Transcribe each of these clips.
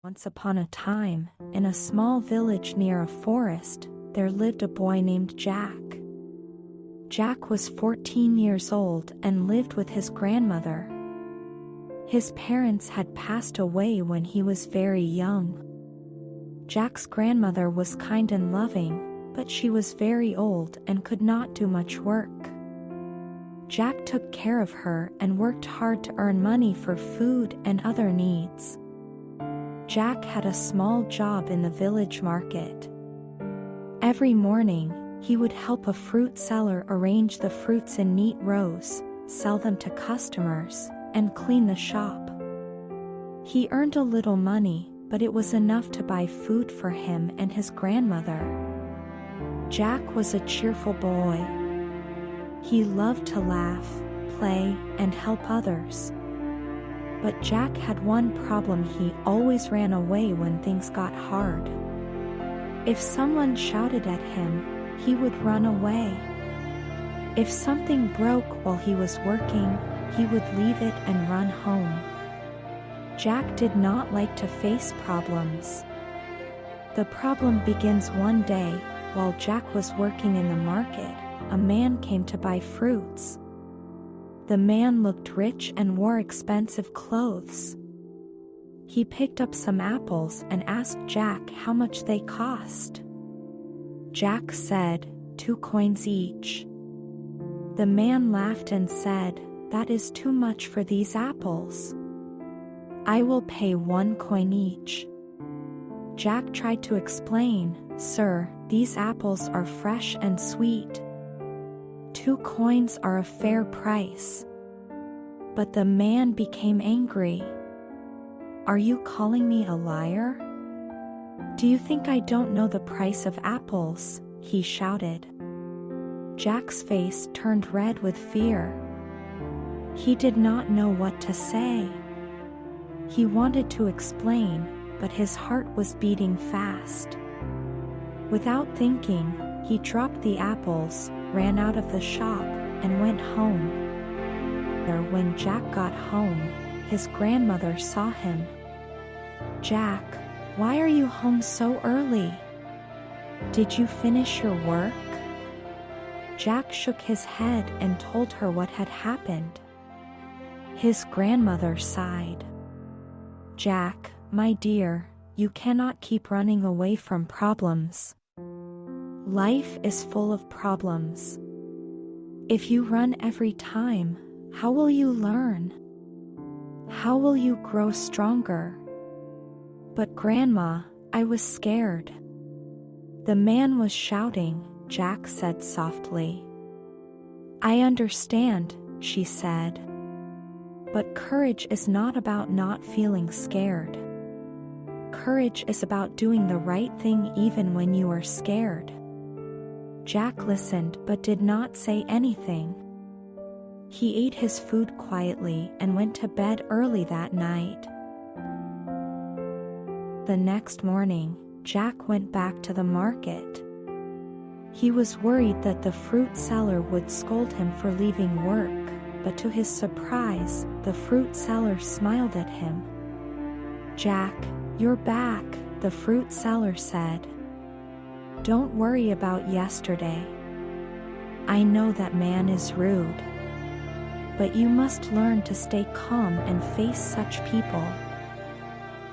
Once upon a time, in a small village near a forest, there lived a boy named Jack. Jack was 14 years old and lived with his grandmother. His parents had passed away when he was very young. Jack's grandmother was kind and loving, but she was very old and could not do much work. Jack took care of her and worked hard to earn money for food and other needs. Jack had a small job in the village market. Every morning, he would help a fruit seller arrange the fruits in neat rows, sell them to customers, and clean the shop. He earned a little money, but it was enough to buy food for him and his grandmother. Jack was a cheerful boy. He loved to laugh, play, and help others. But Jack had one problem: he always ran away when things got hard. If someone shouted at him, he would run away. If something broke while he was working, he would leave it and run home. Jack did not like to face problems. The problem begins one day, while Jack was working in the market, a man came to buy fruits. The man looked rich and wore expensive clothes. He picked up some apples and asked Jack how much they cost. Jack said, 2 coins each. The man laughed and said, "That is too much for these apples. I will pay 1 coin each." Jack tried to explain, "Sir, these apples are fresh and sweet. 2 coins are a fair price." But the man became angry. "Are you calling me a liar? Do you think I don't know the price of apples?" he shouted. Jack's face turned red with fear. He did not know what to say. He wanted to explain, but his heart was beating fast. Without thinking, he dropped the apples, ran out of the shop, and went home. When Jack got home, his grandmother saw him. "Jack, why are you home so early? Did you finish your work?" Jack shook his head and told her what had happened. His grandmother sighed. "Jack, my dear, you cannot keep running away from problems. Life is full of problems. If you run every time, how will you learn? How will you grow stronger?" "But Grandma, I was scared." "The man was shouting," Jack said softly. "I understand," she said. "But courage is not about not feeling scared. Courage is about doing the right thing even when you are scared." Jack listened but did not say anything. He ate his food quietly and went to bed early that night. The next morning, Jack went back to the market. He was worried that the fruit seller would scold him for leaving work, but to his surprise, the fruit seller smiled at him. "Jack, you're back," the fruit seller said. "Don't worry about yesterday. I know that man is rude. But you must learn to stay calm and face such people.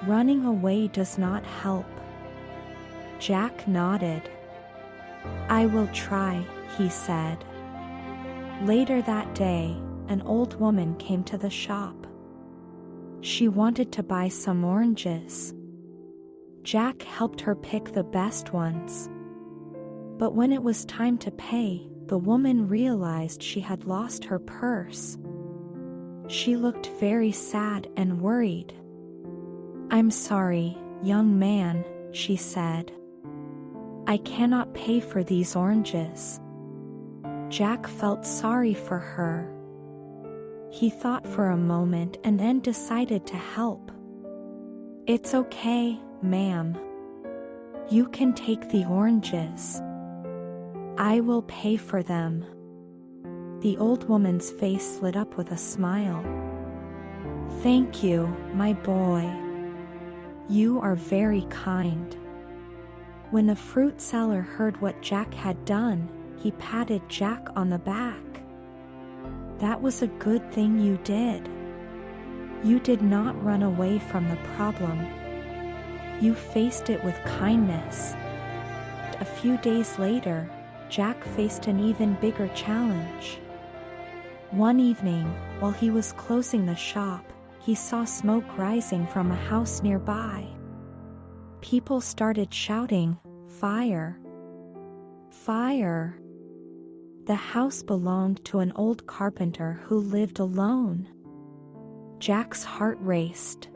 Running away does not help." Jack nodded. "I will try," he said. Later that day, an old woman came to the shop. She wanted to buy some oranges. Jack helped her pick the best ones. But when it was time to pay, the woman realized she had lost her purse. She looked very sad and worried. "I'm sorry, young man," she said. "I cannot pay for these oranges." Jack felt sorry for her. He thought for a moment and then decided to help. "It's okay, ma'am. You can take the oranges. I will pay for them." The old woman's face lit up with a smile. "Thank you, my boy. You are very kind." When the fruit seller heard what Jack had done, he patted Jack on the back. "That was a good thing you did. You did not run away from the problem. You faced it with kindness." A few days later, Jack faced an even bigger challenge. One evening, while he was closing the shop, he saw smoke rising from a house nearby. People started shouting, "Fire! Fire!" The house belonged to an old carpenter who lived alone. Jack's heart raced.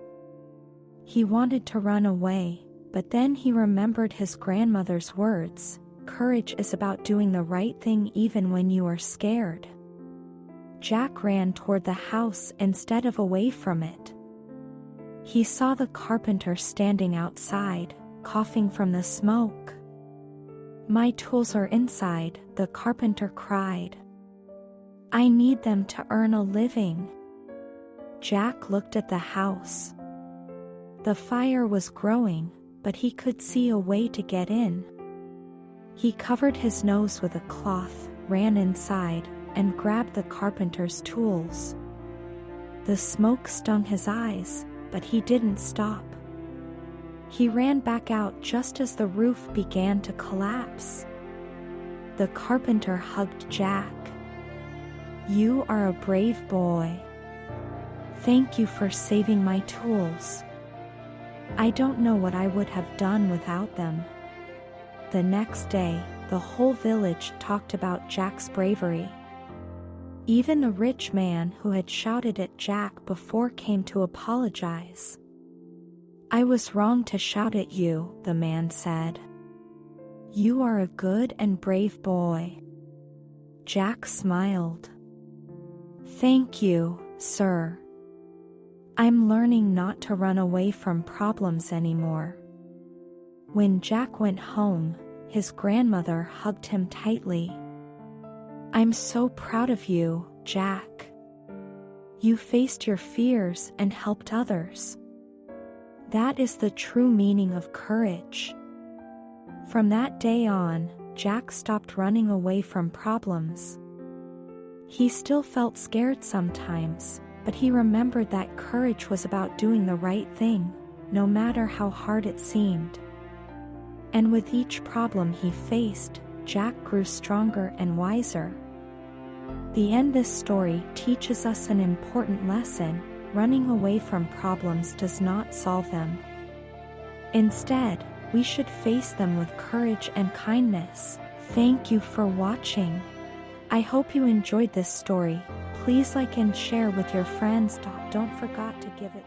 He wanted to run away, but then he remembered his grandmother's words, "Courage is about doing the right thing even when you are scared." Jack ran toward the house instead of away from it. He saw the carpenter standing outside, coughing from the smoke. "My tools are inside," the carpenter cried. "I need them to earn a living." Jack looked at the house. The fire was growing, but he could see a way to get in. He covered his nose with a cloth, ran inside, and grabbed the carpenter's tools. The smoke stung his eyes, but he didn't stop. He ran back out just as the roof began to collapse. The carpenter hugged Jack. "You are a brave boy. Thank you for saving my tools. I don't know what I would have done without them." The next day, the whole village talked about Jack's bravery. Even the rich man who had shouted at Jack before came to apologize. "I was wrong to shout at you," the man said. "You are a good and brave boy." Jack smiled. "Thank you, sir. I'm learning not to run away from problems anymore." When Jack went home, his grandmother hugged him tightly. "I'm so proud of you, Jack. You faced your fears and helped others. That is the true meaning of courage." From that day on, Jack stopped running away from problems. He still felt scared sometimes, but he remembered that courage was about doing the right thing, no matter how hard it seemed. And with each problem he faced, Jack grew stronger and wiser. The end. This story teaches us an important lesson: running away from problems does not solve them. Instead, we should face them with courage and kindness. Thank you for watching. I hope you enjoyed this story. Please like and share with your friends. Don't forget to give it